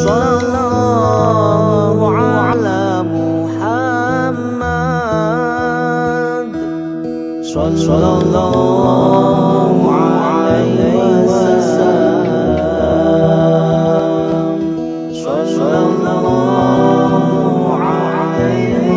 Sallallahu ala Muhammad. Sallallahu alaihi wasallam. Sallallahu alaihi wasallam.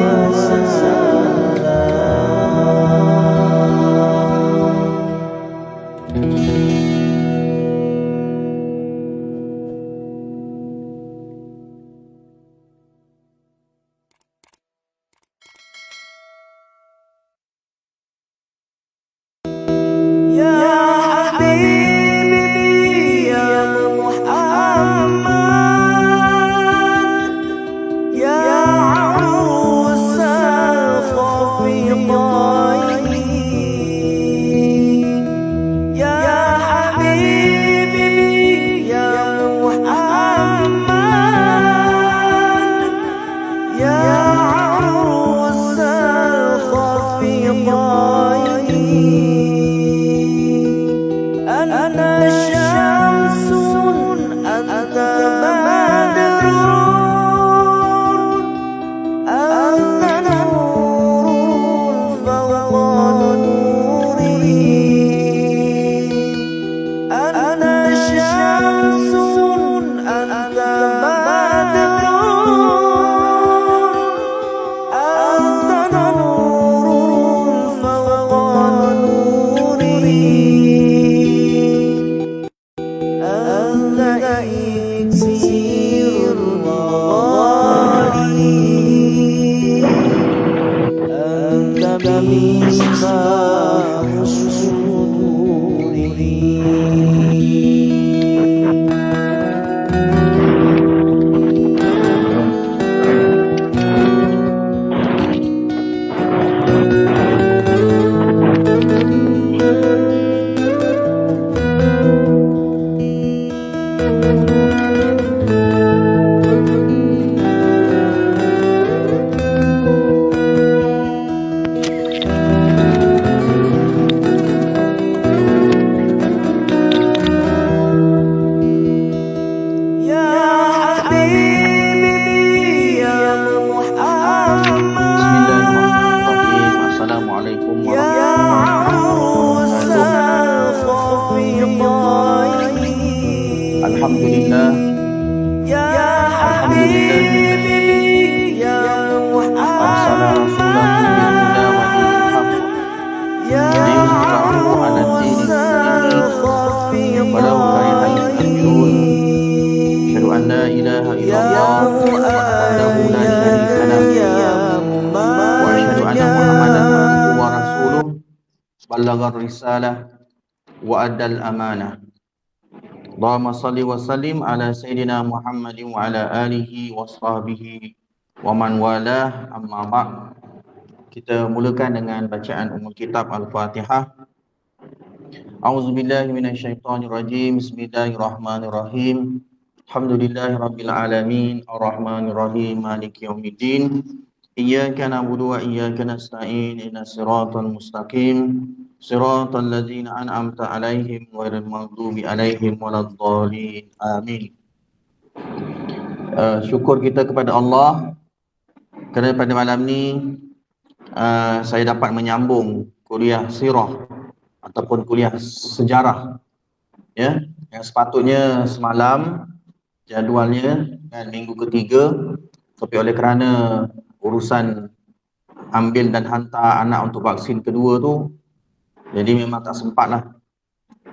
Risalah wa adal amanah. Allahumma salli wa sallim ala Sayyidina Muhammadin wa ala alihi wa sahbihi wa man walah, amma ba'd. Kita mulakan dengan bacaan Ummul Kitab Al-Fatihah. A'udzubillahi minasyaitonirrajim. Bismillahirrahmanirrahim. Alhamdulillahi rabbil alamin, arrahmanirrahim, maliki yaumiddin. Iyyaka na'budu wa iyyaka nasta'in, ihdinas siratal mustaqim. Siratal ladzina an'amta 'alaihim ghairil maghdubi 'alaihim waladdallin. Amin. Syukur kita kepada Allah kerana pada malam ni saya dapat menyambung kuliah sirah ataupun kuliah sejarah, ya, yang sepatutnya semalam jadualnya dan minggu ketiga, tapi oleh kerana urusan ambil dan hantar anak untuk vaksin kedua tu, jadi memang tak sempat lah.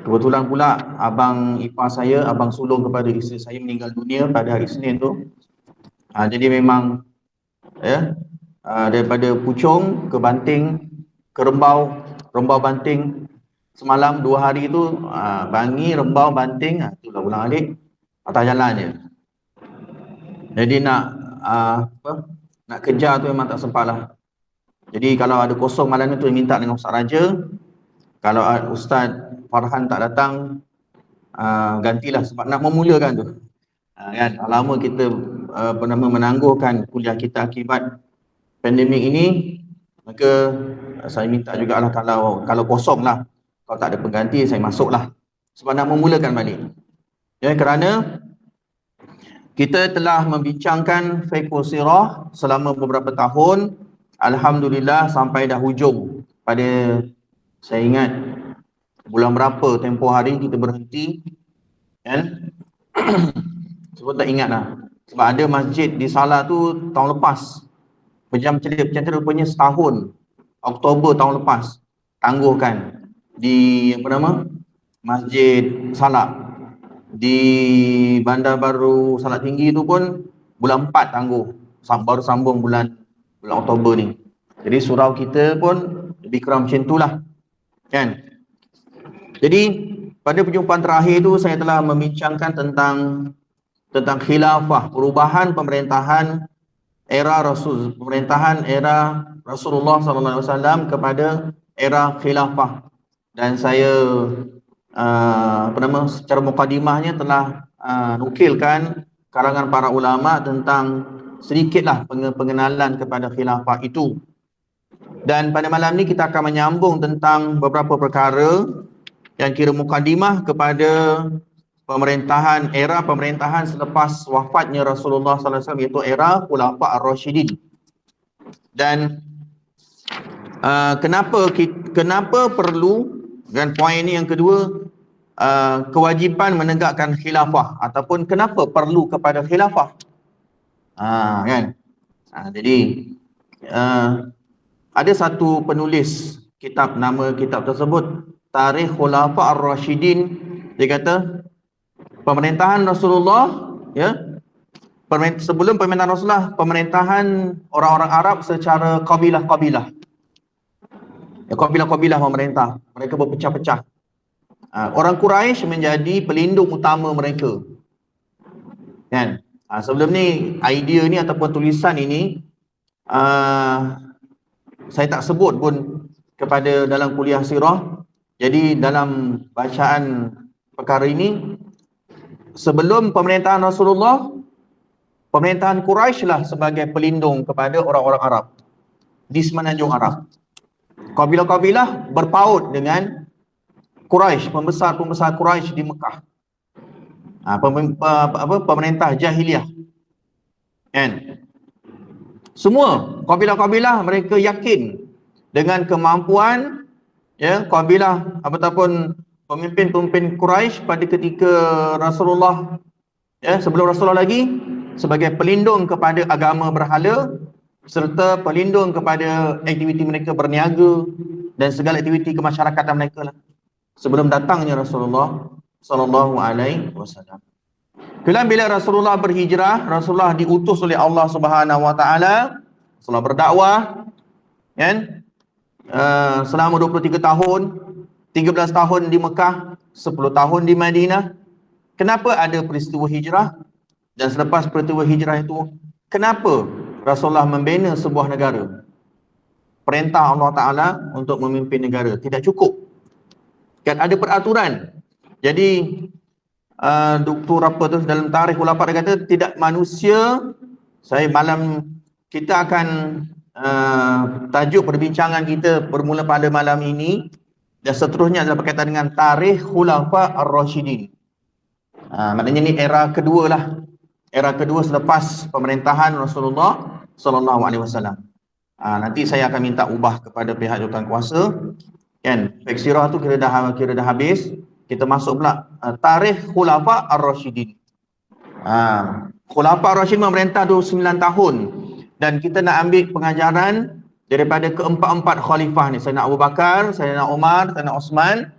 Kebetulan pula abang ipar saya, abang sulung kepada isteri saya meninggal dunia pada hari Isnin tu. Jadi memang daripada Puchong ke Banting ke Rembau, Rembau Banting semalam 2 hari tu, Bangi, Rembau, Banting, itulah ulang alik atas jalan je. Jadi nak kejar tu memang tak sempat lah. Jadi kalau ada kosong malam ni tu minta dengan Ustaz Raja. Kalau Ustaz Farhan tak datang, gantilah sebab nak memulakan tu. Kan, lama kita menangguhkan kuliah kita akibat pandemik ini, maka saya minta jugalah kalau kosong lah, kalau tak ada pengganti saya masuk lah sebab nak memulakan balik. Ya, kerana Kita telah membincangkan fiqh sirah selama beberapa tahun. Alhamdulillah sampai dah hujung. Pada saya ingat bulan berapa tempoh hari kita berhenti, kan? Sebab tak ingat lah. Sebab ada masjid di Salah tu tahun lepas. Macam tu rupanya setahun. Oktober tahun lepas. Tangguhkan. Di apa nama? Masjid Salah. Di Bandar Baru Salak Tinggi tu pun bulan 4 tangguh. Baru sambung bulan Oktober ni. Jadi surau kita pun lebih kurang macam tu lah. Kan? Jadi pada perjumpaan terakhir tu saya telah membincangkan tentang khilafah, perubahan pemerintahan era Rasulullah SAW kepada era khilafah. Dan saya secara mukadimahnya telah nukilkan karangan para ulama tentang sedikitlah pengenalan kepada khilafah itu. Dan pada malam ni kita akan menyambung tentang beberapa perkara yang kira mukadimah kepada era pemerintahan selepas wafatnya Rasulullah SAW, iaitu era Khulafa Ar-Rasyidin. Dan kenapa perlu, dan poin ini yang kedua, kewajipan menegakkan khilafah ataupun kenapa perlu kepada khilafah. Kan? Jadi ada satu penulis kitab, nama kitab tersebut Tarikh Khulafa Ar-Rasyidin. Dia kata pemerintahan Rasulullah, ya, sebelum pemerintahan Rasulullah, pemerintahan orang-orang Arab secara kabilah-kabilah. Ya, kabilah-kabilah memerintah, mereka berpecah-pecah. Orang Quraisy menjadi pelindung utama mereka. Kan? Sebelum ni idea ni ataupun tulisan ini saya tak sebut pun kepada dalam kuliah sirah. Jadi dalam bacaan perkara ini, sebelum pemerintahan Rasulullah, pemerintahan Quraisy lah sebagai pelindung kepada orang-orang Arab di semenanjung Arab. Kabilah-kabilah berpaut dengan Quraisy, pembesar-pembesar Quraisy di Mekah. Pemerintah jahiliah. Kan? Semua kabilah-kabilah mereka yakin dengan kemampuan, ya, kabilah ataupun pemimpin-pemimpin Quraisy pada ketika Rasulullah, ya, sebelum Rasulullah lagi, sebagai pelindung kepada agama berhala serta pelindung kepada aktiviti mereka berniaga dan segala aktiviti kemasyarakatan mereka lah, sebelum datangnya Rasulullah sallallahu alaihi wasallam. Kemudian bila Rasulullah berhijrah, Rasulullah diutus oleh Allah Subhanahu wa taala, Rasulullah berdakwah, kan? Selama 23 tahun, 13 tahun di Mekah, 10 tahun di Madinah. Kenapa ada peristiwa hijrah? Dan selepas peristiwa hijrah itu, kenapa Rasulullah membina sebuah negara? Perintah Allah Ta'ala untuk memimpin negara tidak cukup. Kan ada peraturan. Jadi Dr. apa tu dalam tarikh ulama dia kata tidak manusia. Malam kita akan tajuk perbincangan kita bermula pada malam ini dan seterusnya adalah berkaitan dengan tarikh Khulafa Ar-Rasyidin. Maknanya ni era kedua lah. Era kedua selepas pemerintahan Rasulullah sallallahu alaihi wasallam. Nanti saya akan minta ubah kepada pihak jawatan kuasa, kan? Fiqh sirah tu kira dah habis. Kita masuk pula tarikh Khulafa Ar-Rasyidin. Khulafa Ar-Rasyidin memerintah 29 tahun. Dan kita nak ambil pengajaran daripada keempat-empat khalifah ni. Sayyidina Abu Bakar, Sayyidina Umar, Sayyidina Osman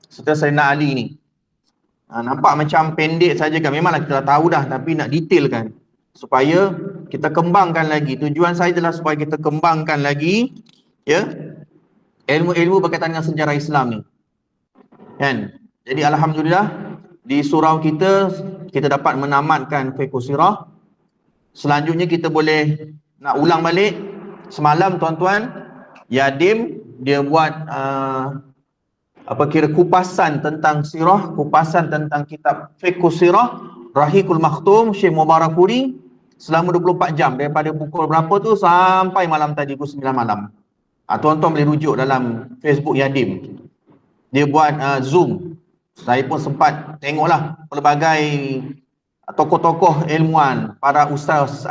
serta Sayyidina Ali ni. Nampak macam pendek saja kan. Memanglah kita dah tahu dah, tapi nak detailkan supaya kita kembangkan lagi. Tujuan saya adalah supaya kita kembangkan lagi, ya, ilmu-ilmu berkaitan dengan sejarah Islam ni. Kan? Jadi alhamdulillah di surau kita dapat menamatkan fiqh sirah. Selanjutnya kita boleh nak ulang balik. Semalam tuan-tuan, Yadim dia buat kupasan tentang sirah, kupasan tentang kitab fiqh sirah Rahiqul Makhtum Syekh Mubarakpuri selama 24 jam daripada pukul berapa tu sampai malam tadi pukul 9 malam. Tuan-tuan boleh rujuk dalam Facebook Yadim. Dia buat Zoom. Saya pun sempat tengoklah pelbagai tokoh-tokoh ilmuwan, para ustaz,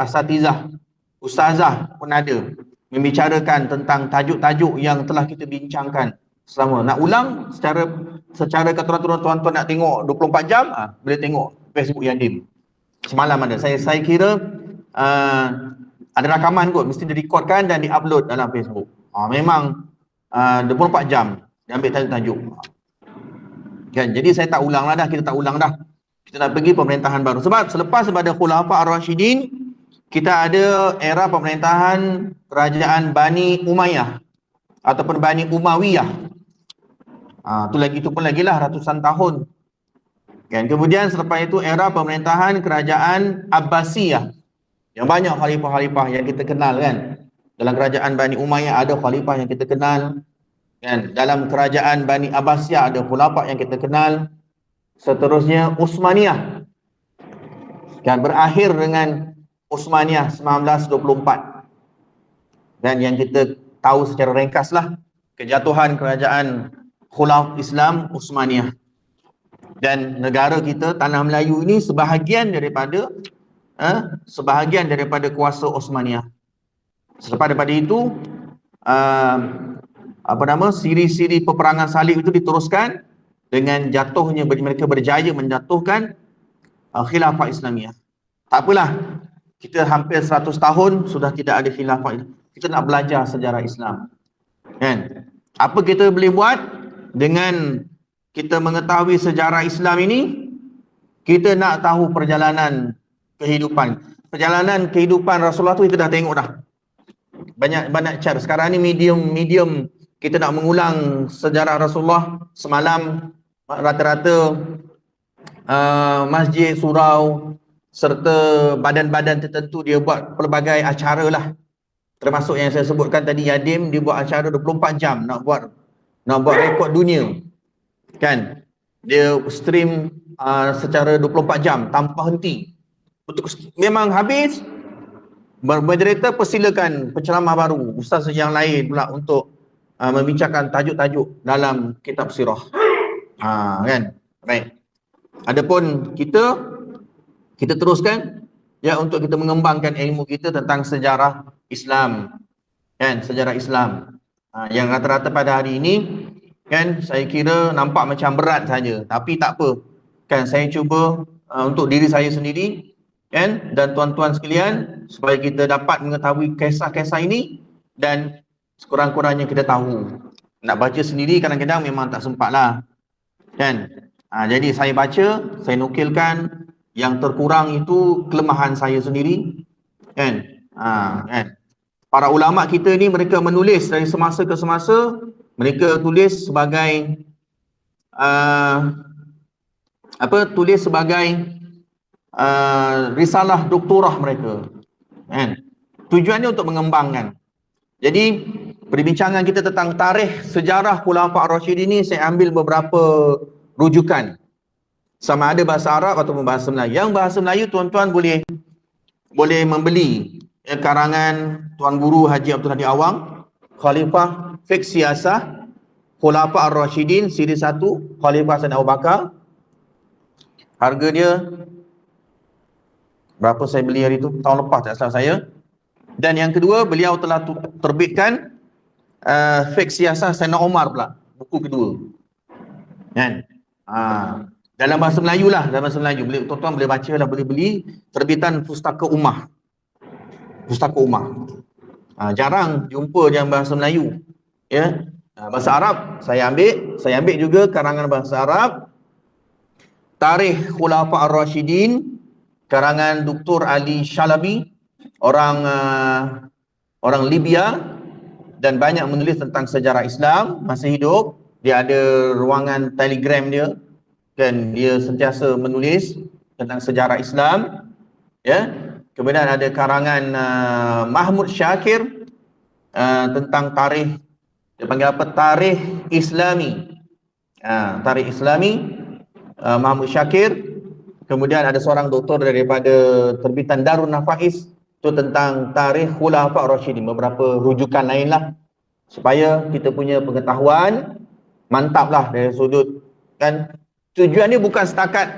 ustazah pun ada membicarakan tentang tajuk-tajuk yang telah kita bincangkan selama. Nak ulang secara keteraturan tuan-tuan nak tengok 24 jam, boleh tengok Facebook Yadim. Semalam ada. Saya kira ada rakaman kot, mesti direkodkan dan diupload dalam Facebook. Memang 24 jam dia ambil tajuk-tajuk. Kan, jadi saya tak ulang lah dah, kita tak ulang dah. Kita nak pergi pemerintahan baru. Sebab selepas daripada Khulafa Ar-Rasyidin, kita ada era pemerintahan kerajaan Bani Umayyah ataupun Bani Umayyah. Itu pun lagi lah ratusan tahun. Kan, kemudian selepas itu era pemerintahan kerajaan Abbasiyah. Yang banyak khalifah-khalifah yang kita kenal kan. Dalam kerajaan Bani Umayyah ada khalifah yang kita kenal. Kan, dalam kerajaan Bani Abbasiyah ada khulafah yang kita kenal. Seterusnya Utsmaniyah. Kan, berakhir dengan Utsmaniyah 1924. Dan yang kita tahu secara ringkaslah kejatuhan kerajaan Khulafah Islam Utsmaniyah. Dan negara kita, tanah Melayu ini sebahagian daripada kuasa Utsmaniyah. Selepas daripada itu siri-siri peperangan salib itu diteruskan dengan jatuhnya, mereka berjaya menjatuhkan khilafah Islamiyah. Tak apalah, kita hampir 100 tahun sudah tidak ada khilafah. Kita nak belajar sejarah Islam. Kan? Apa kita boleh buat dengan kita mengetahui sejarah Islam ini? Kita nak tahu perjalanan kehidupan. Perjalanan kehidupan Rasulullah tu kita dah tengok dah. Banyak cara. Sekarang ni medium kita nak mengulang sejarah Rasulullah. Semalam rata-rata masjid, surau serta badan-badan tertentu dia buat pelbagai acara lah. Termasuk yang saya sebutkan tadi, Yadim, dia buat acara 24 jam nak buat rekod dunia. Kan? Dia stream secara 24 jam tanpa henti. Memang habis, moderator persilakan penceramah baru, ustaz yang lain pula untuk membincangkan tajuk-tajuk dalam kitab sirah. Kan? Baik. Adapun kita teruskan ya untuk kita mengembangkan ilmu kita tentang sejarah Islam. Kan? Sejarah Islam. Yang rata-rata pada hari ini kan saya kira nampak macam berat saja, tapi tak apa. Kan, saya cuba untuk diri saya sendiri kan dan tuan-tuan sekalian supaya kita dapat mengetahui kisah-kisah ini dan sekurang-kurangnya kita tahu. Nak baca sendiri kadang-kadang memang tak sempat lah. Kan? Jadi saya baca, saya nukilkan yang terkurang itu kelemahan saya sendiri. Kan? Kan? Para ulama kita ni mereka menulis dari semasa ke semasa, mereka tulis sebagai risalah doktorah mereka. Kan? Tujuannya untuk mengembangkan. Jadi perbincangan kita tentang tarikh sejarah Khulafa Ar-Rasyidin ini saya ambil beberapa rujukan. Sama ada bahasa Arab ataupun bahasa Melayu. Yang bahasa Melayu tuan-tuan boleh membeli karangan Tuan Guru Haji Abdul Hadi Awang, Khalifah Fiqh Siasah Khulafa Ar-Rasyidin siri 1, Khalifah Sayyidina Abu Bakar. Harga dia berapa saya beli hari itu? Tahun lepas tak salah saya. Dan yang kedua, beliau telah terbitkan Fiqh Siasah Sayyidina Umar pula, buku kedua. Kan? Dalam bahasa Melayu lah, dalam bahasa Melayu. Tuan-tuan boleh baca lah, boleh beli terbitan Pustaka Ummah. Pustaka Ummah. Jarang jumpa yang bahasa Melayu. Ya. Bahasa Arab saya ambil juga karangan bahasa Arab. Tarikh Khulafa Ar-Rasyidin karangan Dr. Ali Shalabi, orang Libya, dan banyak menulis tentang sejarah Islam, masih hidup. Dia ada ruangan Telegram dia, kan, dia sentiasa menulis tentang sejarah Islam. Ya. Kemudian ada karangan Mahmud Syakir tentang tarikh, dia panggil apa? Tarikh Islami. Tarikh Islami, Mahmud Syakir. Kemudian ada seorang doktor daripada terbitan Darun Nafais, itu tentang tarikh Khulafa Ar-Rasyidin, beberapa rujukan lain lah supaya kita punya pengetahuan mantap lah dari sudut, kan. Tujuan ni bukan setakat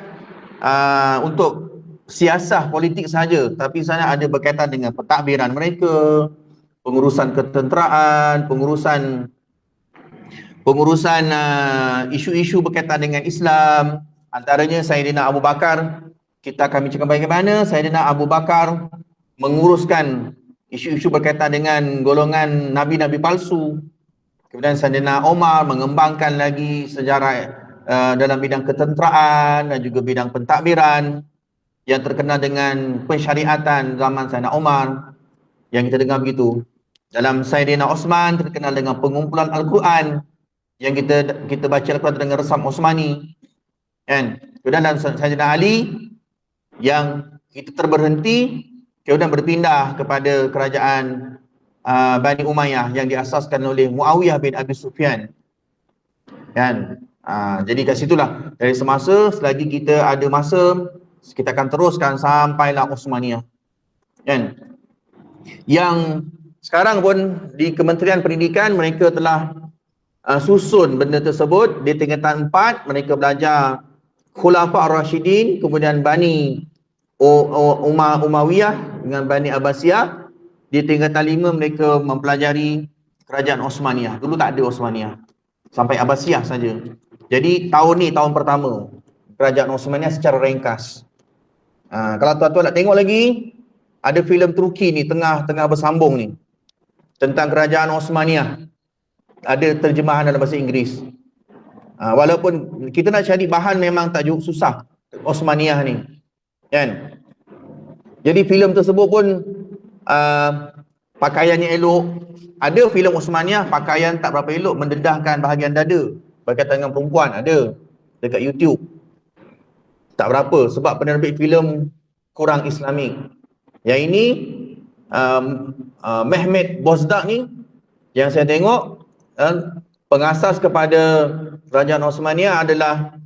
untuk siasah politik saja, tapi sana ada berkaitan dengan pentadbiran mereka, pengurusan ketenteraan, pengurusan isu-isu berkaitan dengan Islam. Antaranya Sayyidina Abu Bakar, kita akan bincangkan bagaimana Sayyidina Abu Bakar menguruskan isu-isu berkaitan dengan golongan nabi-nabi palsu. Kemudian Sayyidina Omar mengembangkan lagi sejarah dalam bidang ketenteraan dan juga bidang pentadbiran yang terkenal dengan pensyariatan zaman Sayyidina Omar yang kita dengar begitu. Dalam Sayyidina Osman terkenal dengan pengumpulan Al-Quran yang kita baca Al-Quran dengan resam Osmani, kan? Kemudian dalam Sayyidina Ali yang kita terberhenti, kemudian berpindah kepada kerajaan Bani Umayyah yang diasaskan oleh Muawiyah bin Abi Sufyan, kan? Jadi kat situlah dari semasa, selagi kita ada masa, kita akan teruskan sampailah Osmaniyah, kan? Yang sekarang pun di Kementerian Pendidikan mereka telah susun benda tersebut. Di tingkatan 4 mereka belajar Khulafa Ar-Rashidin, kemudian Bani Umayyah dengan Bani Abbasiyah. Di tingkatan 5 mereka mempelajari kerajaan Osmaniyah. Dulu tak ada Osmaniyah, sampai Abbasiyah saja. Jadi tahun ni tahun pertama kerajaan Osmaniyah secara ringkas. Kalau tuan-tuan nak tengok lagi, ada filem Turki ni tengah bersambung ni tentang kerajaan Osmaniyah. Ada terjemahan dalam bahasa Inggeris. Walaupun kita nak cari bahan memang tak susah Osmaniyah ni, kan? Jadi filem tersebut pun pakaiannya elok. Ada filem Osmaniyah pakaian tak berapa elok, mendedahkan bahagian dada berkaitan dengan perempuan, ada dekat YouTube. Tak berapa sebab penerbit filem kurang Islamik. Yang ini Mehmet Bozdak ni yang saya tengok, pengasas kepada kerajaan Osmaniyah adalah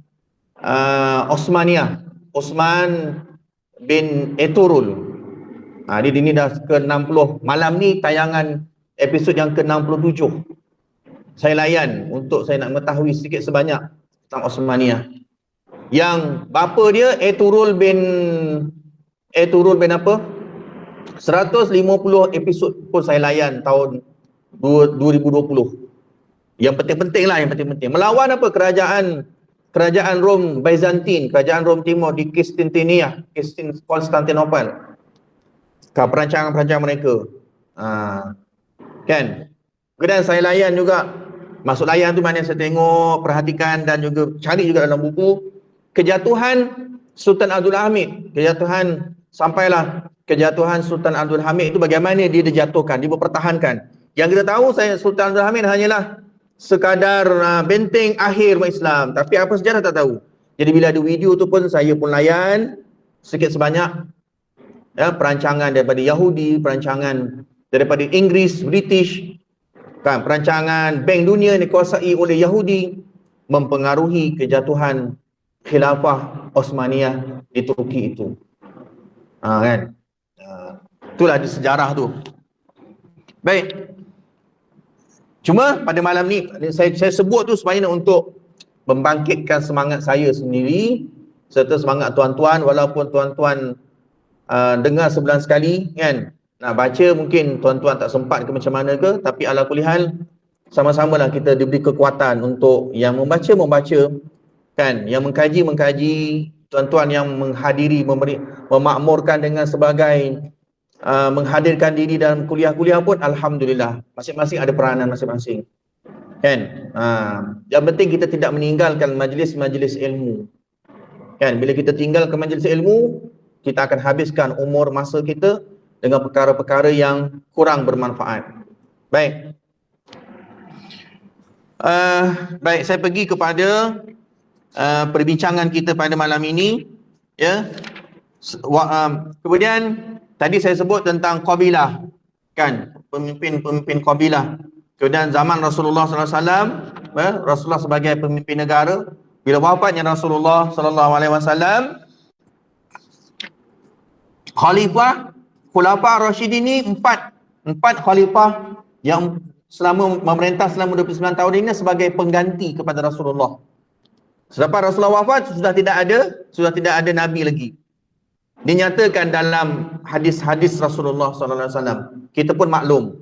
Osman bin Ertuğrul. Ini dah ke-60. Malam ni tayangan episod yang ke-67. Saya layan untuk saya nak mengetahui sedikit sebanyak tentang Osmaniyah. Yang bapa dia Ertuğrul bin apa? 150 episod pun saya layan tahun 2020. Yang penting-penting lah, yang penting-penting. Melawan apa? Kerajaan Rom Byzantine, kerajaan Rom Timur di Konstantinopel. Perancangan-perancangan mereka. Kan? Kemudian saya layan juga. Masuk layan tu mana saya tengok, perhatikan dan juga cari juga dalam buku. Kejatuhan Sultan Abdul Hamid. Sampailah kejatuhan Sultan Abdul Hamid itu bagaimana dia dijatuhkan, dia dipertahankan. Yang kita tahu Sultan Abdul Hamid hanyalah sekadar benteng akhir umat Islam, tapi apa sejarah tak tahu. Jadi bila ada video tu pun saya pun layan sedikit sebanyak, ya, perancangan daripada Yahudi, perancangan daripada Inggeris, British, kan, perancangan Bank Dunia dikuasai oleh Yahudi mempengaruhi kejatuhan Khilafah Osmaniyah di Turki itu. Kan? Itulah di sejarah tu. Baik. Cuma pada malam ni saya sebut tu sebenarnya untuk membangkitkan semangat saya sendiri serta semangat tuan-tuan, walaupun tuan-tuan dengar sebulan sekali, kan, nak baca mungkin tuan-tuan tak sempat ke macam mana ke, tapi ala kulli hal sama-samalah kita diberi kekuatan untuk yang membaca, kan, yang mengkaji, tuan-tuan yang menghadiri, memakmurkan dengan sebagai menghadirkan diri dalam kuliah-kuliah pun alhamdulillah, masing-masing ada peranan masing-masing, kan. Yang penting kita tidak meninggalkan majlis-majlis ilmu, kan. Bila kita tinggalkan majlis ilmu, kita akan habiskan umur masa kita dengan perkara-perkara yang kurang bermanfaat. Baik. Baik, saya pergi kepada perbincangan kita pada malam ini, ya. Kemudian tadi saya sebut tentang qabilah, kan, pemimpin qabilah. Kemudian zaman Rasulullah SAW, Rasulullah sebagai pemimpin negara, bila wafatnya Rasulullah SAW, Khulafah Rashidin ini empat khalifah yang selama memerintah selama 29 tahun ini sebagai pengganti kepada Rasulullah. Selepas Rasulullah wafat sudah tidak ada nabi lagi. dinyatakan dalam hadis-hadis Rasulullah SAW. Kita pun maklum,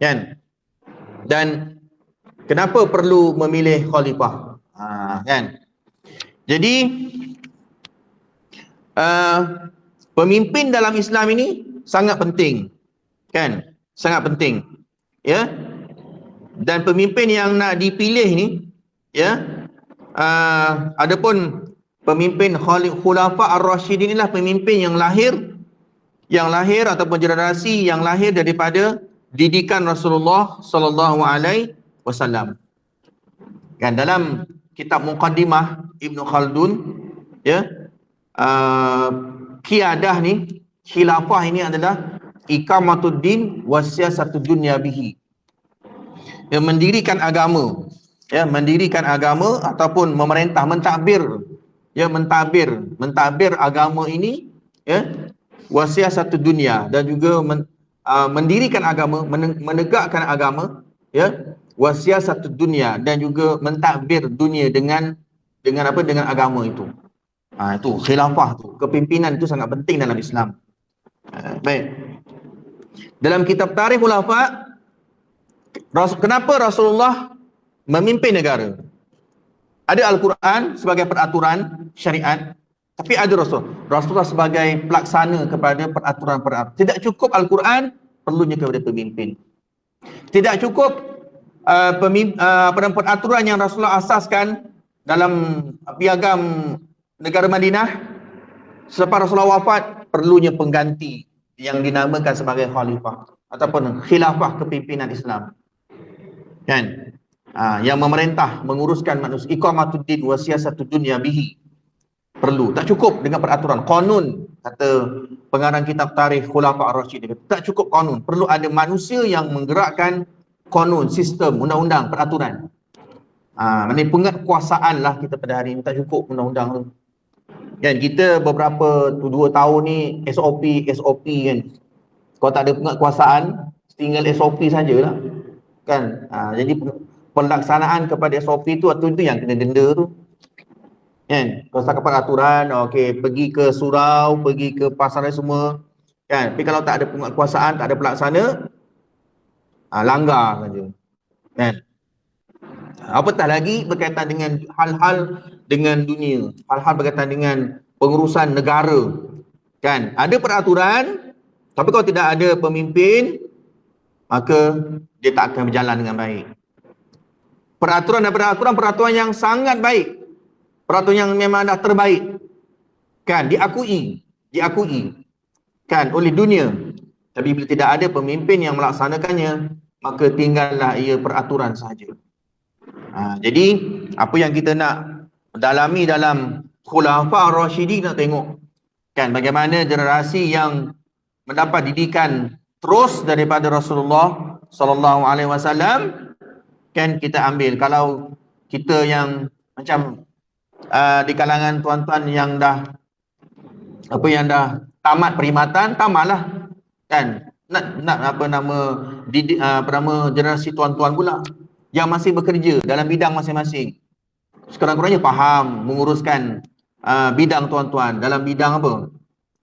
kan? Dan kenapa perlu memilih khalifah? Kan? Jadi pemimpin dalam Islam ini sangat penting, kan? Sangat penting, ya. Dan pemimpin yang nak dipilih ni, ya, adapun pemimpin khulafa ar-rasyidin inilah pemimpin yang lahir ataupun generasi yang lahir daripada didikan Rasulullah sallallahu alaihi wasallam. Kan dalam kitab Muqaddimah Ibn Khaldun, ya, qiyadah ni, khilafah ini adalah iqamatuddin wa siyasatud dunya bihi. Ya, mendirikan agama, ya, mendirikan agama ataupun memerintah, mentadbir, ya, mentadbir agama ini, ya, wa siyasatud dunya, dan juga mendirikan agama, menegakkan agama, ya, wa siyasatud dunya, dan juga mentadbir dunia dengan apa, dengan agama itu. Itu khilafah tu, kepimpinan itu sangat penting dalam Islam. Baik. Dalam kitab Tarikh Khulafa, kenapa Rasulullah memimpin negara? Ada Al-Quran sebagai peraturan syariat, tapi ada Rasulullah sebagai pelaksana kepada peraturan-peraturan. Tidak cukup Al-Quran, perlunya kepada pemimpin. Tidak cukup peraturan yang Rasulullah asaskan dalam piagam negara Madinah. Selepas Rasulullah wafat, perlunya pengganti yang dinamakan sebagai khalifah ataupun khilafah, kepimpinan Islam, kan? Yang memerintah, menguruskan manusia, iqamatuddin wa siyasatud dunya bihi. Perlu, tak cukup dengan peraturan konun, kata pengarang kitab Tarikh Khulafa ar-Rasyidin. Tak cukup konun, perlu ada manusia yang menggerakkan konun, sistem, undang-undang, peraturan. Maknanya penguasaan lah kita pada hari ini, tak cukup undang-undang tu. Kan kita beberapa 2 tahun ni SOP kan. Kalau tak ada penguasaan, tinggal SOP sajalah. Kan? Jadi pelaksanaan kepada SOP tu, atau itu yang kena denda tu. Kan? Kalau setakat peraturan, okey, pergi ke surau, pergi ke pasar semua, kan? Tapi kalau tak ada penguasaan, tak ada pelaksana, langgar saja. Kan? Apatah lagi berkaitan dengan hal-hal dengan dunia, hal-hal berkaitan dengan pengurusan negara, kan? Ada peraturan, tapi kalau tidak ada pemimpin, maka dia tak akan berjalan dengan baik. Peraturan yang sangat baik, peraturan yang memang dah terbaik, kan, diakui kan oleh dunia, tapi bila tidak ada pemimpin yang melaksanakannya, maka tinggallah ia peraturan sahaja. Jadi apa yang kita nak dalami dalam Khulafa ar-Rasyidin, nak tengok, kan, bagaimana generasi yang mendapat didikan terus daripada Rasulullah sallallahu alaihi wasallam, kan, kita ambil. Kalau kita yang macam di kalangan tuan-tuan yang dah tamat perkhidmatan, tamatlah, kan, nak apa nama generasi tuan-tuan pula yang masih bekerja dalam bidang masing-masing, sekurang-kurangnya faham menguruskan bidang tuan-tuan dalam bidang apa.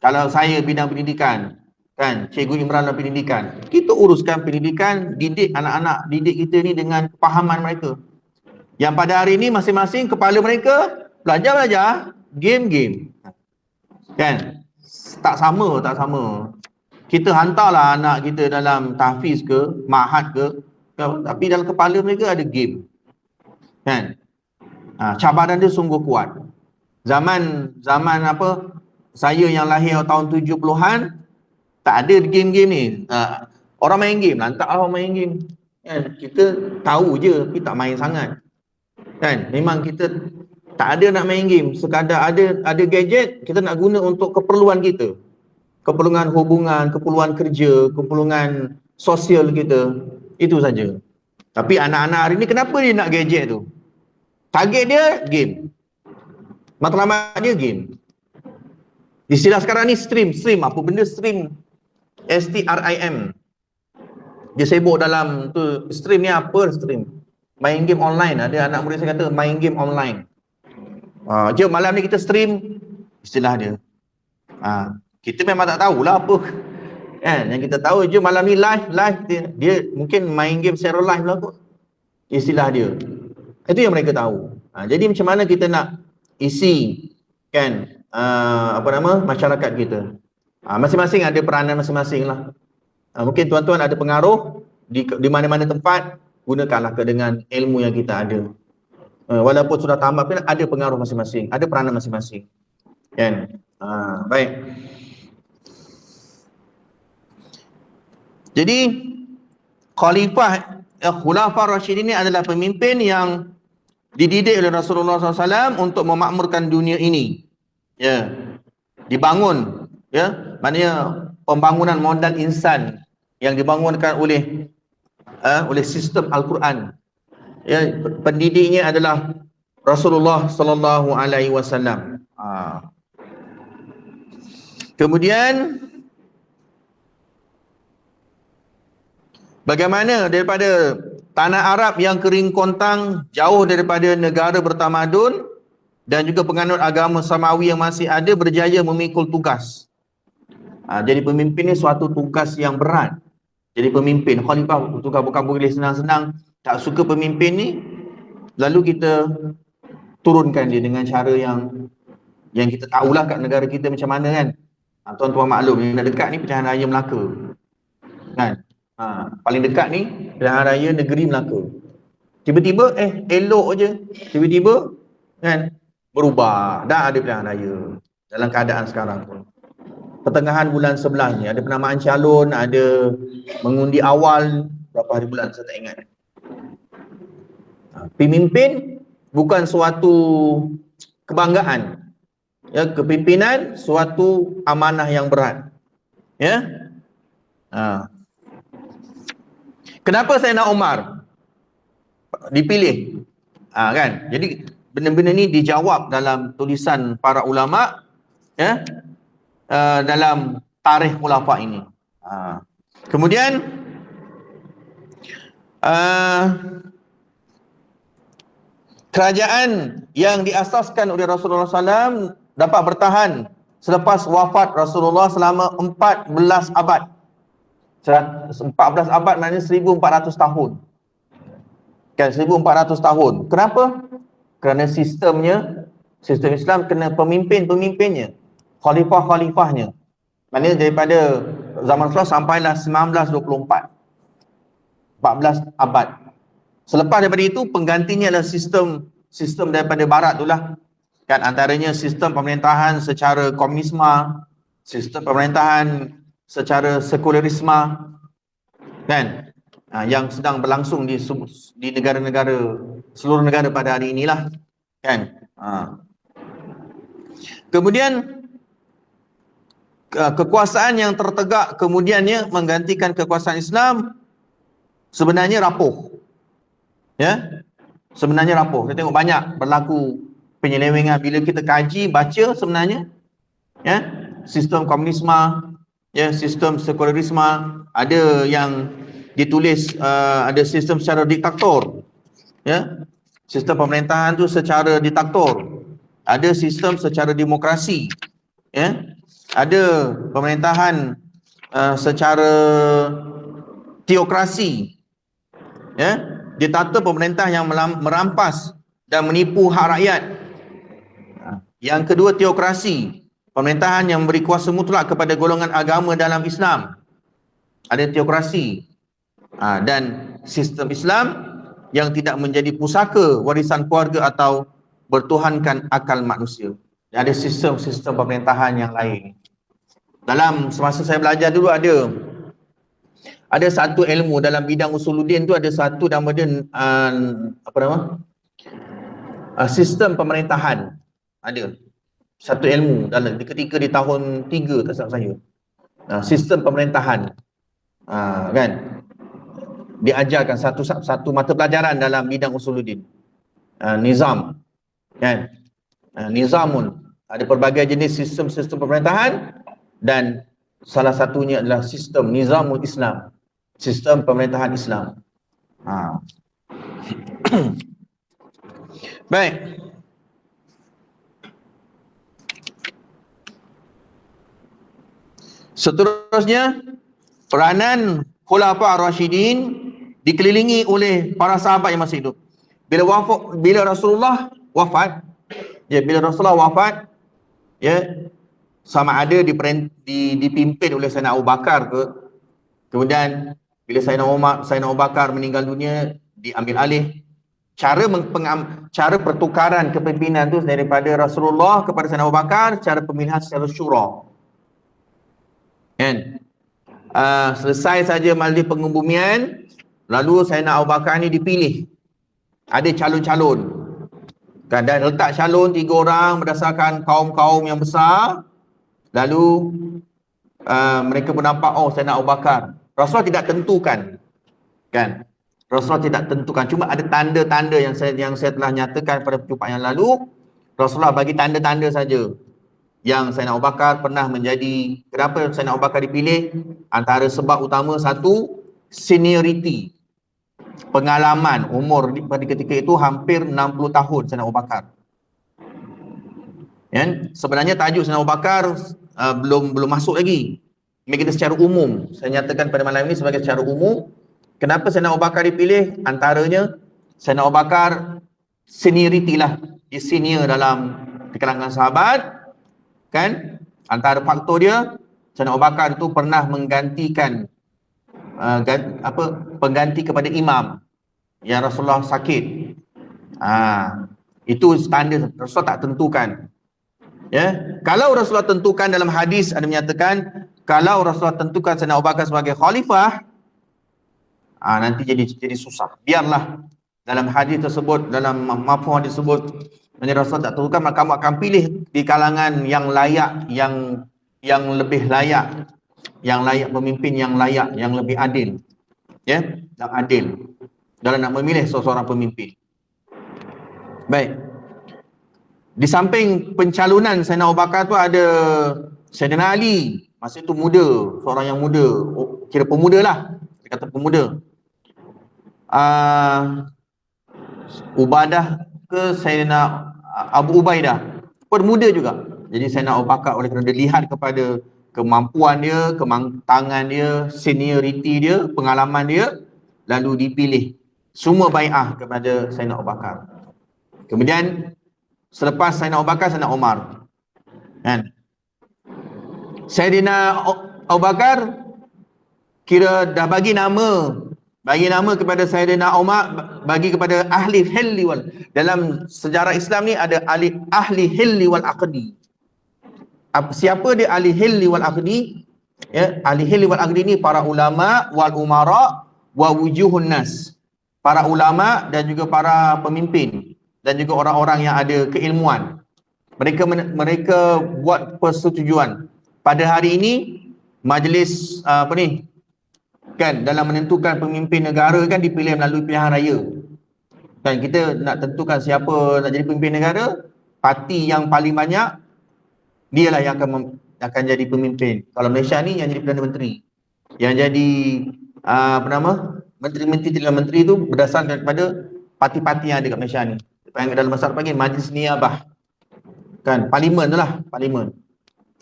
Kalau saya bidang pendidikan, kan, Cikgu Imran dalam pendidikan, kita uruskan pendidikan, didik anak-anak didik kita ni dengan kefahaman mereka, yang pada hari ini masing-masing kepala mereka belajar game, kan. Tak sama. Kita hantarlah anak kita dalam tahfiz ke, ma'had ke, tapi dalam kepala mereka ada game, kan. Cabaran dia sungguh kuat. Zaman apa, saya yang lahir tahun 70-an, tak ada game-game ni. Orang main game, lantak orang main game, kan. Kita tahu je, tapi tak main sangat, kan. Memang kita tak ada nak main game, sekadar ada gadget, kita nak guna untuk keperluan kita, keperluan hubungan, keperluan kerja, keperluan sosial kita, itu saja. Tapi anak-anak hari ni kenapa dia nak gadget tu? Target dia game, matlamat dia game. Istilah sekarang ni stream. Apa benda stream? STRIM. Dia sibuk dalam tu. Stream ni apa stream? Main game online. Ada anak murid saya kata main game online. Jom malam ni kita stream, istilah dia. Kita memang tak tahulah apa kan. Yang kita tahu je malam ni live dia mungkin main game secara live lah kot, istilah dia. Itu yang mereka tahu. Jadi macam mana kita nak isi kan masyarakat kita. Masing-masing ada peranan masing-masing lah. Mungkin tuan-tuan ada pengaruh di mana-mana tempat, gunakanlah dengan ilmu yang kita ada. Walaupun sudah tamat pun ada pengaruh masing-masing, ada peranan masing-masing. Kan? Baik. Jadi Khulafah Rasyidin ini adalah pemimpin yang dididik oleh Rasulullah SAW untuk memakmurkan dunia ini. Ya. Dibangun, ya. Maknanya pembangunan modal insan yang dibangunkan oleh sistem Al-Quran. Ya, pendidiknya adalah Rasulullah sallallahu alaihi wasallam. Kemudian bagaimana daripada tanah Arab yang kering kontang, jauh daripada negara bertamadun dan juga penganut agama Samawi yang masih ada, berjaya memikul tugas. Jadi pemimpin ni suatu tugas yang berat. Jadi pemimpin, khalifah, tugas bukan boleh senang-senang. Tak suka pemimpin ni, lalu kita turunkan dia dengan cara yang kita tahulah kat negara kita macam mana kan. Tuan-tuan maklum, yang dekat ni pilihan raya Melaka kan. Paling dekat ni pilihan raya negeri Melaka. Tiba-tiba elok je, tiba-tiba kan berubah. Dah ada pilihan raya dalam keadaan sekarang pun. Pertengahan bulan 11 ni ada penamaan calon, ada mengundi awal berapa hari bulan saya tak ingat. Pemimpin bukan suatu kebanggaan. Ya, kepimpinan suatu amanah yang berat. Ya. Kenapa Sayyidina Umar dipilih? Kan? Jadi benda-benda ni dijawab dalam tulisan para ulama, ya. Dalam tarikh khulafah ini. Kemudian kerajaan yang diasaskan oleh Rasulullah SAW dapat bertahan selepas wafat Rasulullah selama 14 abad. 14 abad maknanya 1400 tahun. Kan, 1400 tahun. Kenapa? Kerana sistem Islam kena pemimpinnya, khalifah-khalifahnya. Maknanya daripada zaman Rasulullah sampailah 1924. 14 abad. Selepas daripada itu, penggantinya adalah sistem daripada barat itulah. Kan, antaranya sistem pemerintahan secara komunisme, sistem pemerintahan secara sekularisme, kan, yang sedang berlangsung di negara-negara, seluruh negara pada hari inilah, kan. Kemudian kekuasaan yang tertegak kemudiannya menggantikan kekuasaan Islam sebenarnya rapuh. Ya, sebenarnya rapuh. Kita tengok banyak berlaku penyelewengan bila kita kaji, baca sebenarnya, ya, sistem komunisme, ya, sistem sekularisme, ada yang ditulis ada sistem secara diktator, ya, sistem pemerintahan tu secara diktator, ada sistem secara demokrasi, ya, ada pemerintahan secara teokrasi, ya. Dia tata pemerintah yang merampas dan menipu hak rakyat. Yang kedua, teokrasi, pemerintahan yang memberi kuasa mutlak kepada golongan agama dalam Islam. Ada teokrasi. Dan sistem Islam yang tidak menjadi pusaka warisan keluarga atau bertuhankan akal manusia. Dan ada sistem-sistem pemerintahan yang lain. Dalam semasa saya belajar dulu ada satu ilmu dalam bidang usuluddin tu, ada satu nama dia sistem pemerintahan. Ada satu ilmu dalam ketika di tahun 3 tak salah saya. Sistem pemerintahan. Kan? Diajarkan satu mata pelajaran dalam bidang usuluddin. Nizam. Kan? Nizamun. Ada pelbagai jenis sistem pemerintahan dan salah satunya adalah sistem Nizamul Islam. Sistem pemerintahan Islam. Baik. Seterusnya, peranan Khulafa Ar-Rasyidin dikelilingi oleh para sahabat yang masih hidup. Bila Rasulullah wafat, bila Rasulullah wafat, sama ada dipimpin oleh Sayyidina Abu Bakar ke, kemudian bila Sayyidina Abu Bakar meninggal dunia, diambil alih. Cara pertukaran kepimpinan tu daripada Rasulullah kepada Sayyidina Abu Bakar, cara pemilihan secara syura. Kan? Selesai saja majlis pengebumian, lalu Sayyidina Abu Bakar ni dipilih. Ada calon-calon. Dan letak calon 3 orang berdasarkan kaum-kaum yang besar. Lalu mereka pun nampak, oh Sayyidina Abu Bakar. Rasulullah tidak tentukan. Kan? Rasulullah tidak tentukan. Cuma ada tanda-tanda yang saya telah nyatakan pada perjumpaan yang lalu. Rasulullah bagi tanda-tanda saja. Yang Sayyidina Abu Bakar pernah menjadi, kenapa Sayyidina Abu Bakar dipilih? Antara sebab utama, satu, seniority, pengalaman, umur pada ketika itu hampir 60 tahun Sayyidina Abu Bakar. Sebenarnya tajuk Sayyidina Abu Bakar belum masuk lagi. Ini kita secara umum, saya nyatakan pada malam ini sebagai secara umum. Kenapa Sayyidina Abu Bakar dipilih? Antaranya Sayyidina Abu Bakar seniority lah, dia senior dalam di kalangan sahabat. Kan? Antara faktor dia, Sayyidina Abu Bakar itu pernah menggantikan pengganti kepada imam yang Rasulullah sakit. Itu standar, Rasulullah tak tentukan. Kalau Rasulullah tentukan, dalam hadis ada menyatakan, kalau Rasulullah tentukan Sayyidina Abu Bakar sebagai khalifah, nanti jadi susah. Biarlah dalam hadis tersebut, dalam mafhum hadis tersebut, Rasulullah tak tentukan, maka kamu akan pilih di kalangan yang layak, yang lebih layak, yang layak pemimpin yang layak, yang lebih adil. Yang adil dalam nak memilih seseorang pemimpin. Baik. Di samping pencalonan Sayyidina Abu Bakar tu ada Sayyidina Ali. Masa itu muda, seorang yang muda, kira pemuda lah, dia kata pemuda. Ubadah ke Sayyidina Abu Ubaidah, pun muda juga. Jadi Sayyidina Abu Bakar oleh kerana dilihat kepada kemampuan dia, kematangan dia, seniority dia, pengalaman dia, lalu dipilih. Semua bai'ah kepada Sayyidina Abu Bakar. Kemudian selepas Sayyidina Abu Bakar, Sayyidina Umar. Kan? Sayyidina Abu Bakar kira dah bagi nama kepada Sayyidina Umar, bagi kepada ahli hilli wal, dalam sejarah Islam ni ada ahli hilli wal aqdi. Siapa dia ahli hilli wal aqdi? Ahli hilli wal aqdi ni para ulama wal umara wa wujuhun nas. Para ulama dan juga para pemimpin dan juga orang-orang yang ada keilmuan. Mereka buat persetujuan. Pada hari ini majlis kan, dalam menentukan pemimpin negara kan dipilih melalui pilihan raya. Kan kita nak tentukan siapa nak jadi pemimpin negara, parti yang paling banyak dialah yang akan jadi pemimpin. Kalau Malaysia ni yang jadi Perdana Menteri, yang jadi menteri-menteri dalam menteri tu berdasarkan kepada parti-parti yang ada kat Malaysia ni. Dalam bahasa Arab panggil majlis niabah. Kan, parlimen tu lah, parlimen.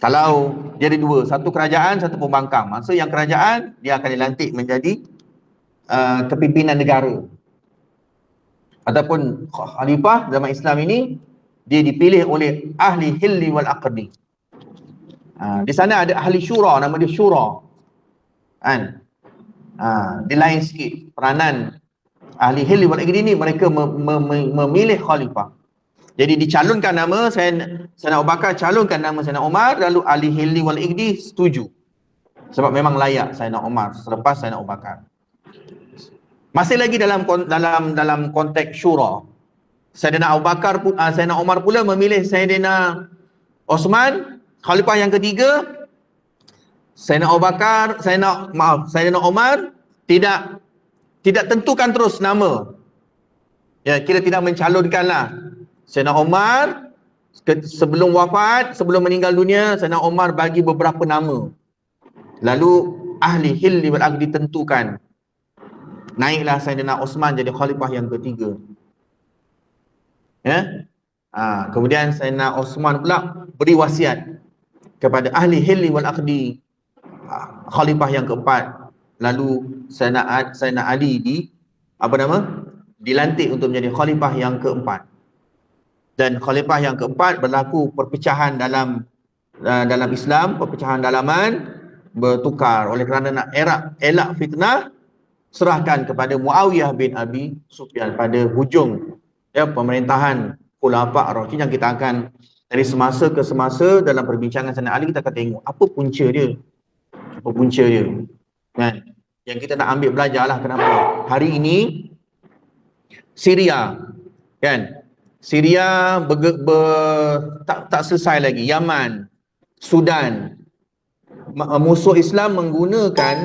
Kalau dia ada 2, satu kerajaan, satu pembangkang. Maksud yang kerajaan, dia akan dilantik menjadi kepimpinan negara. Ataupun khalifah zaman Islam ini, dia dipilih oleh ahli hilli wal aqdi. Di sana ada ahli syura, nama dia syura. Kan? Dia lain sikit. Peranan ahli hilli wal aqdi ni, mereka memilih khalifah. Jadi dicalonkan nama Sayyidina Abu Bakar, calonkan nama Sayyidina Umar, lalu ahli hilli wal aqdi setuju. Sebab memang layak Sayyidina Umar selepas Sayyidina Abu Bakar. Masih lagi dalam konteks syura. Sayyidina Abu Bakar, Sayyidina Umar pula memilih Sayyidina Osman, khalifah yang ketiga. Sayyidina Abu Bakar, Sayyidina Umar tidak tentukan terus nama. Kira tidak mencalonkanlah. Sayyidina Umar sebelum wafat, sebelum meninggal dunia, Sayyidina Umar bagi beberapa nama. Lalu ahli hilli wal aqdi ditentukan. Naiklah Sayyidina Osman jadi khalifah yang ketiga. Kemudian Sayyidina Osman pula beri wasiat kepada ahli hilli wal aqdi. khalifah yang keempat. Lalu Sayyidina Ali dilantik untuk menjadi khalifah yang keempat. Dan khalifah yang keempat berlaku perpecahan dalam Islam, perpecahan dalaman bertukar. Oleh kerana nak elak fitnah, serahkan kepada Muawiyah bin Abi Sufyan pada hujung pemerintahan Khulafa' Ar-Rasyidin, yang kita akan dari semasa ke semasa dalam perbincangan Sayyidina Ali kita akan tengok apa punca dia. Kan? Yang kita nak ambil belajarlah kenapa. Hari ini Syria, kan? Syria tak selesai lagi. Yaman, Sudan, musuh Islam menggunakan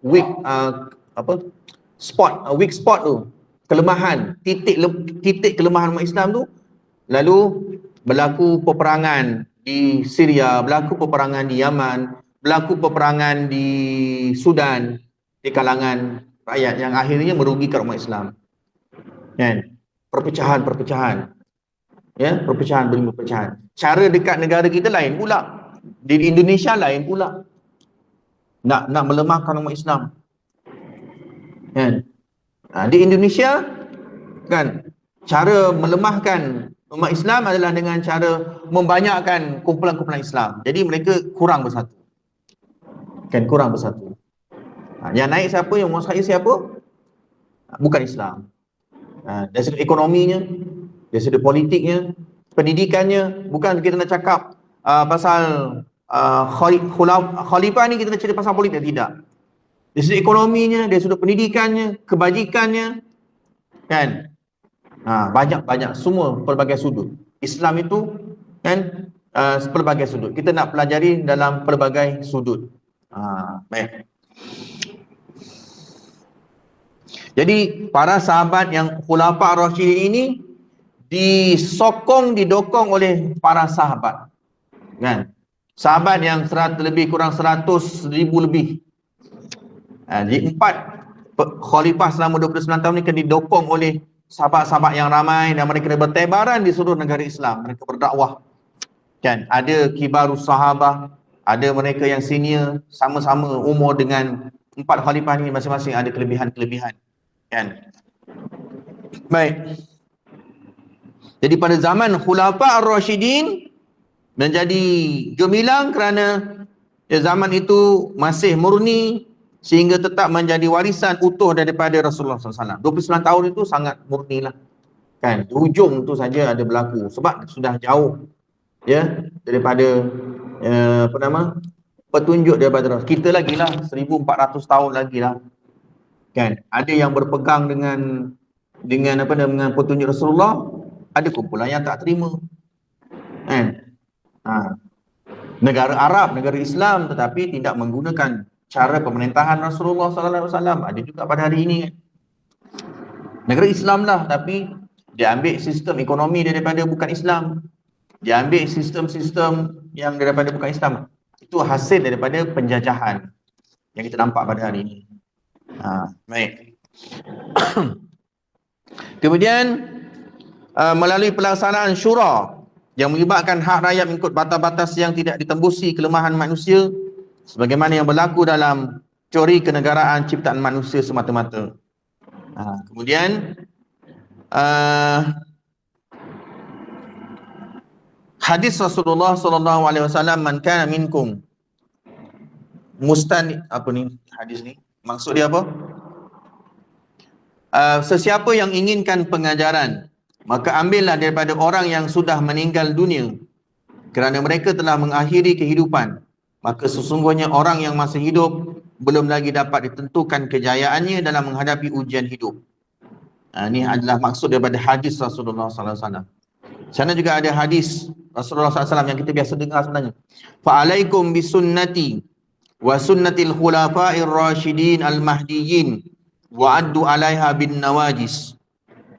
weak spot tu, kelemahan, titik kelemahan umat Islam tu. Lalu berlaku peperangan di Syria, berlaku peperangan di Yaman, berlaku peperangan di Sudan di kalangan rakyat yang akhirnya merugikan umat Islam. Kan? Perpecahan demi perpecahan. Cara dekat negara kita lain pula. Di Indonesia lain pula. Nak melemahkan umat Islam. Kan? Di Indonesia kan, cara melemahkan umat Islam adalah dengan cara membanyakkan kumpulan-kumpulan Islam. Jadi mereka kurang bersatu. Kan, kurang bersatu. Yang naik siapa, yang menguasai siapa? Bukan Islam. Dari sudut ekonominya, dari sudut politiknya, pendidikannya. Bukan kita nak cakap pasal khalifah ni kita nak cerita pasal politik, tidak. Dari sudut ekonominya, dari sudut pendidikannya, kebajikannya, kan? Banyak semua pelbagai sudut. Islam itu kan pelbagai sudut. Kita nak pelajari dalam pelbagai sudut. Baik. Jadi para sahabat yang Khulafa' Ar-Rasyidin ini didokong oleh para sahabat. Kan? Sahabat yang lebih kurang 100,000 lebih. Jadi 4 khalifah selama 29 tahun ini akan didokong oleh sahabat-sahabat yang ramai, dan mereka bertebaran di seluruh negara Islam. Mereka berdakwah. Kan? Ada kibarus sahabah, ada mereka yang senior, sama-sama umur dengan 4 khalifah ini, masing-masing ada kelebihan-kelebihan. Kan? Baik. Jadi pada zaman Khulafa' Ar-Rasyidin menjadi gemilang kerana zaman itu masih murni, sehingga tetap menjadi warisan utuh daripada Rasulullah SAW. 29 tahun itu sangat murni lah. Kan? Di hujung tu saja ada berlaku. Sebab sudah jauh daripada petunjuk daripada Rasul. Kita lagi lah 1400 tahun lagi lah. Kan? Ada yang berpegang dengan petunjuk Rasulullah, ada kumpulan yang tak terima. Kan? Negara Arab, negara Islam, tetapi tidak menggunakan cara pemerintahan Rasulullah SAW. Ada juga pada hari ini. Negara Islam lah, tapi dia ambil sistem ekonomi daripada bukan Islam. Dia ambil sistem-sistem yang daripada bukan Islam. Itu hasil daripada penjajahan yang kita nampak pada hari ini. Baik. Kemudian melalui pelaksanaan syura yang melibatkan hak rakyat mengikut batas-batas yang tidak ditembusi kelemahan manusia, sebagaimana yang berlaku dalam teori kenegaraan ciptaan manusia semata-mata. Kemudian hadis Rasulullah SAW, man kana minkum hadis ni maksud dia apa? Sesiapa yang inginkan pengajaran, maka ambillah daripada orang yang sudah meninggal dunia, kerana mereka telah mengakhiri kehidupan. Maka sesungguhnya orang yang masih hidup belum lagi dapat ditentukan kejayaannya dalam menghadapi ujian hidup. Ini adalah maksud daripada hadis Rasulullah SAW. Sana juga ada hadis Rasulullah SAW yang kita biasa dengar sebenarnya. Fa'alaikum bisunnati wa sunnatil khulafa'ir rasyidin al-mahdiyyin wa addu 'alaiha bin nawajis.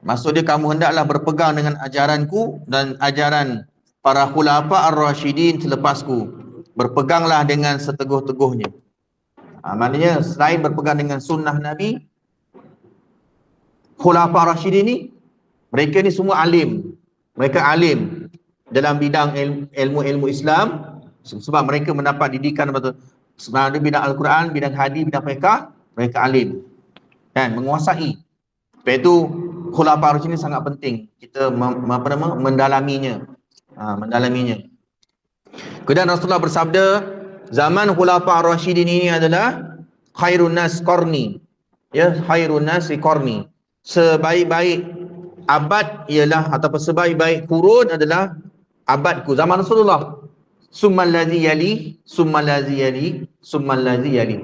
Maksud dia, kamu hendaklah berpegang dengan ajaranku dan ajaran para khulafa' ar-rasyidin selepasku. Berpeganglah dengan seteguh-teguhnya. Maknanya selain berpegang dengan sunnah Nabi, Khulafa' Ar-Rasyidin ni, mereka ni semua alim. Mereka alim. dalam bidang ilmu-ilmu Islam, sebab mereka mendapat didikan betul. Sebab ada bidang Al-Quran, bidang hadis, bidang fiqh, mereka alim kan, menguasai. Sebab itu khulafa ar-rasyidin sangat penting kita mendalaminya. Mendalaminya. Kemudian Rasulullah bersabda, zaman khulafa ar-rasyidin ini adalah khairun nas qarni. Ya, khairun nas qarni. Sebaik-baik abad ialah, ataupun sebaik-baik kurun adalah abadku, zaman Rasulullah. Summal ladzi yali, summal ladzi yali, summal ladzi yali.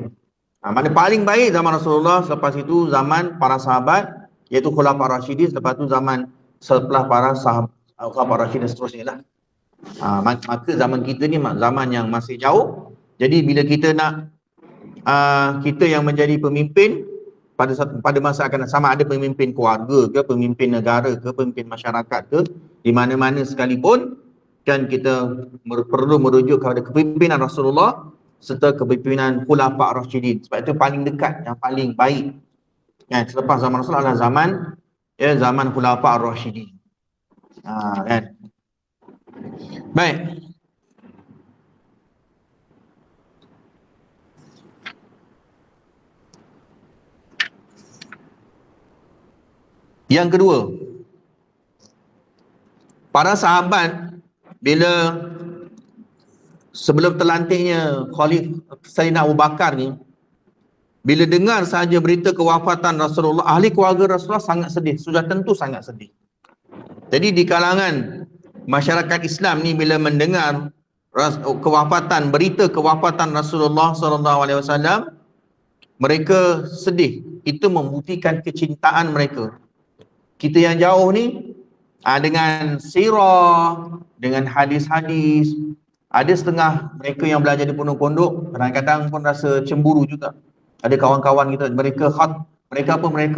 Mana paling baik zaman Rasulullah, selepas itu zaman para sahabat, iaitu khulafa ar-rasyidin, selepas itu zaman setelah para sahabat khulafa ar-rasyidin seterusnya lah. Maka zaman kita ni zaman yang masih jauh. Jadi bila kita nak kita yang menjadi pemimpin pada masa akan datang, sama ada pemimpin keluarga ke, pemimpin negara ke, pemimpin masyarakat ke, di mana-mana sekalipun, kan kita perlu merujuk kepada kepimpinan Rasulullah serta kepimpinan khulafa ar-rasyidin. Sebab itu paling dekat, yang paling baik kan, selepas zaman Rasulullah adalah zaman khulafa ar-rasyidin. Kan. Baik. Yang kedua, para sahabat bila sebelum terlantiknya Khalifah Sayyidina Abu Bakar ni, bila dengar sahaja berita kewafatan Rasulullah, ahli keluarga Rasulullah sangat sedih, sudah tentu sangat sedih. Jadi di kalangan masyarakat Islam ni bila mendengar berita kewafatan Rasulullah SAW, mereka sedih. Itu membuktikan kecintaan mereka. Kita yang jauh ni dengan sirah, dengan hadis-hadis, ada setengah mereka yang belajar di pondok-pondok kadang-kadang pun rasa cemburu juga. Ada kawan-kawan kita, mereka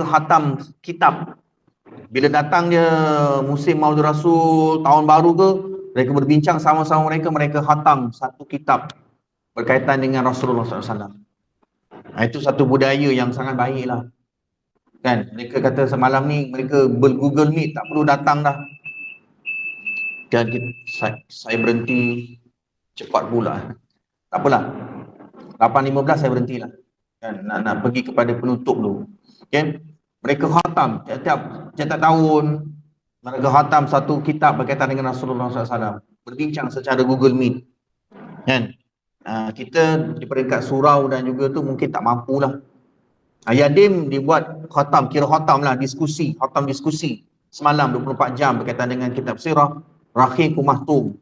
khatam kitab. Bila datang dia musim Maulid Rasul, tahun baru ke, mereka berbincang sama-sama, mereka khatam satu kitab berkaitan dengan Rasulullah SAW. Itu satu budaya yang sangat baiklah. Kan, mereka kata semalam ni mereka Google Meet, tak perlu datang dah. Dan saya berhenti cepat pula. Tak apalah. 8.15 saya berhentilah. Kan, nak pergi kepada penutup dulu. Kan? Mereka khatam tiap tahun, mereka khatam satu kitab berkaitan dengan Rasulullah SAW. Berbincang secara Google Meet. Kan? Kita di peringkat surau dan juga tu mungkin tak mampulah. Yadim dibuat khatam, kira khatam lah, khatam diskusi semalam 24 jam berkaitan dengan kitab sirah. Rahiqul Mahtum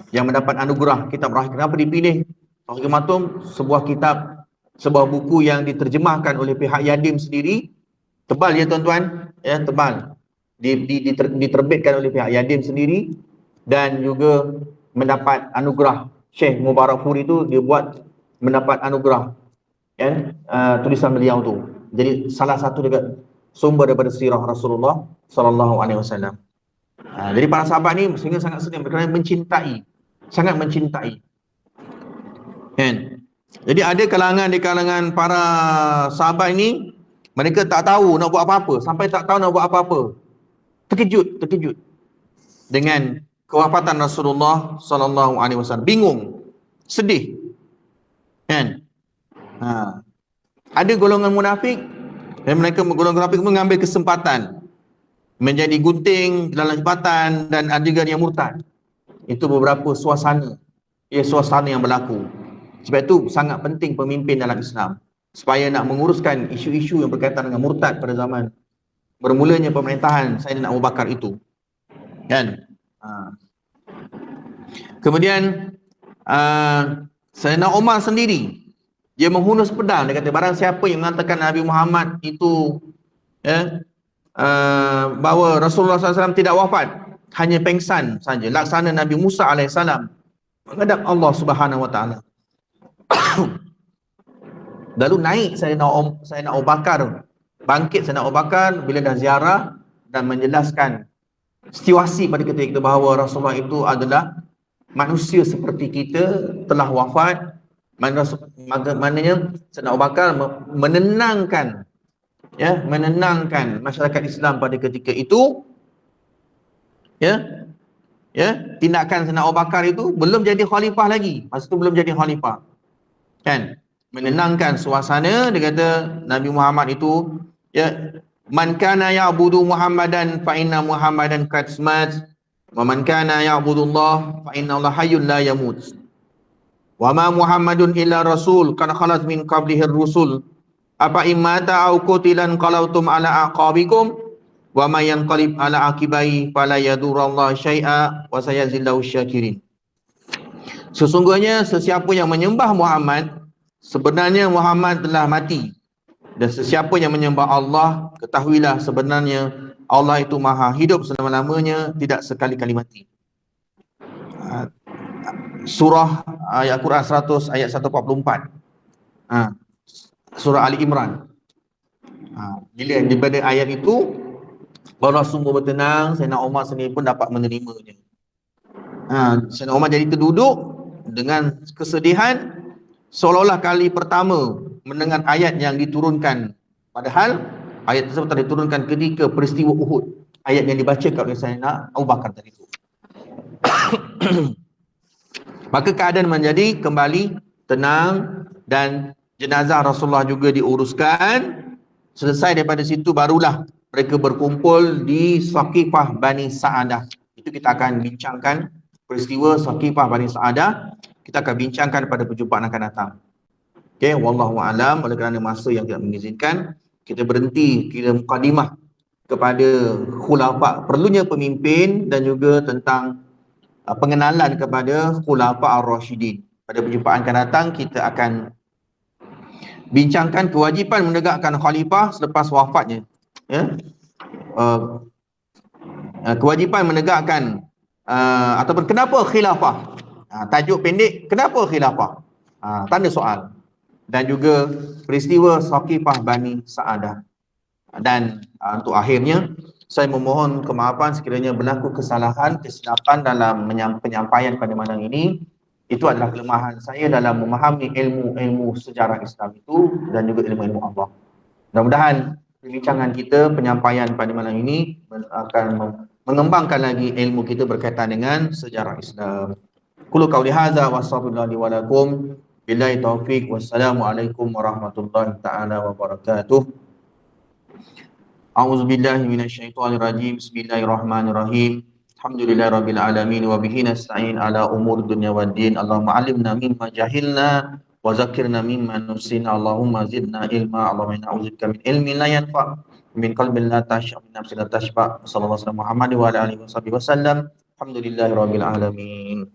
yang mendapat anugerah kitab Rahiq. Kenapa dipilih Rahiqul Mahtum? Sebuah kitab, sebuah buku yang diterjemahkan oleh pihak Yadim sendiri. Tebal ya tuan-tuan, ya tebal. Diterbitkan oleh pihak Yadim sendiri dan juga mendapat anugerah. Syekh Mubarakfuri itu dia buat mendapat anugerah, kan, tulisan beliau tu. Jadi salah satu juga sumber daripada sirah Rasulullah SAW. Jadi para sahabat ni sehingga sangat sedih, mereka sangat mencintai. Kan? Jadi ada di kalangan para sahabat ini, mereka tak tahu nak buat apa-apa, sampai tak tahu nak buat apa-apa. Terkejut dengan kewafatan Rasulullah SAW. Bingung, sedih. Kan? Ada golongan munafik, dan golongan munafik mengambil kesempatan menjadi gunting dalam jabatan, dan ada juga yang murtad. Itu beberapa suasana yang berlaku. Sebab itu sangat penting pemimpin dalam Islam supaya nak menguruskan isu-isu yang berkaitan dengan murtad pada zaman bermulanya pemerintahan Sayyidina Abu Bakar itu. Kan? Kemudian Sayyidina Umar sendiri, dia menghunus pedang. Dia kata barang siapa yang mengatakan Nabi Muhammad itu bahawa Rasulullah SAW tidak wafat, hanya pengsan saja, laksana Nabi Musa AS menghadap Allah Subhanahu Wa Taala. Lalu naik Sayyidina Abu Bakar, bangkit Sayyidina Abu Bakar bila dah ziarah dan menjelaskan situasi pada ketika itu bahawa Rasulullah itu adalah manusia seperti kita, telah wafat. Maknanya Sayyidina Abu Bakar menenangkan masyarakat Islam pada ketika itu, ya, tindakan Sayyidina Abu Bakar itu belum jadi khalifah lagi. Masa itu belum jadi khalifah. Kan? Menenangkan suasana, dia kata Nabi Muhammad itu, ya, man kana ya'budu Muhammadan fa inna Muhammadan qad mat wa man kana ya'budu Allah fa inna Allah hayyun la yamut. Wa ma Muhammadun illa rasul qad khalat min qablihi rusul. Apa imata au qutilan qalautum ala aqabikum wa may yanqalib ala aqibai fala yadurallahu syai'a wa sayazillahu syakirin. Sesungguhnya sesiapa yang menyembah Muhammad, sebenarnya Muhammad telah mati. Dan sesiapa yang menyembah Allah, ketahuilah sebenarnya Allah itu maha hidup selama-lamanya, tidak sekali-kali mati. Surah ayat Quran 100 ayat 144. Surah Ali Imran. Bila daripada ayat itu, baru sungguh bertenang, Sayyidina Umar sendiri pun dapat menerimanya. Sayyidina Umar jadi terduduk dengan kesedihan, seolah-olah kali pertama mendengar ayat yang diturunkan. Padahal ayat tersebut telah diturunkan ketika peristiwa Uhud. Ayat yang dibacakan oleh Sayyidina Abu Bakar tadi itu. Maka keadaan menjadi kembali tenang dan jenazah Rasulullah juga diuruskan. Selesai daripada situ barulah mereka berkumpul di Saqifah Bani Sa'adah. Itu kita akan bincangkan peristiwa Saqifah Bani Sa'adah. Kita akan bincangkan pada perjumpaan akan datang. Okey, wallahu a'lam. Oleh kerana masa yang tidak mengizinkan, kita berhenti kira mukadimah kepada khulafa, perlunya pemimpin, dan juga tentang pengenalan kepada khulafa ar-rasyidin. Pada perjumpaan akan datang kita akan bincangkan kewajipan menegakkan khalifah selepas wafatnya, ya. Kewajipan menegakkan ataupun kenapa khilafah. Tajuk pendek, kenapa khilafah? Tanda soal. Dan juga peristiwa Saqifah Bani Sa'adah. Dan untuk akhirnya, saya memohon kemaafan sekiranya berlaku kesalahan, kesilapan dalam penyampaian pada malam ini. Itu adalah kelemahan saya dalam memahami ilmu-ilmu sejarah Islam itu dan juga ilmu-ilmu Allah. Mudah-mudahan perbincangan kita, penyampaian pada malam ini akan mengembangkan lagi ilmu kita berkaitan dengan sejarah Islam. Qulu qawli hadza wa astaghfirullahi wa lakum. Billahi taufiq. Wassalamualaikum warahmatullahi taala wabarakatuh. A'udzubillahi minasyaitonir rajim. Bismillahirrahmanirrahim. Alhamdulillahirabbil alamin wa bihi nasta'in ala umur dunya waddin. Allahumma 'allimna mimma jahilna wa zakkirna mimma nusina. Allahumma zidna ilma. Allahumma inna na'udzubika min ilmin la yanfa', min qalbin la tashfa', min nafsin la tashba'. Sallallahu alaihi wa sallam Muhammad wa ala alihi wasallam. Alhamdulillahirabbil alamin.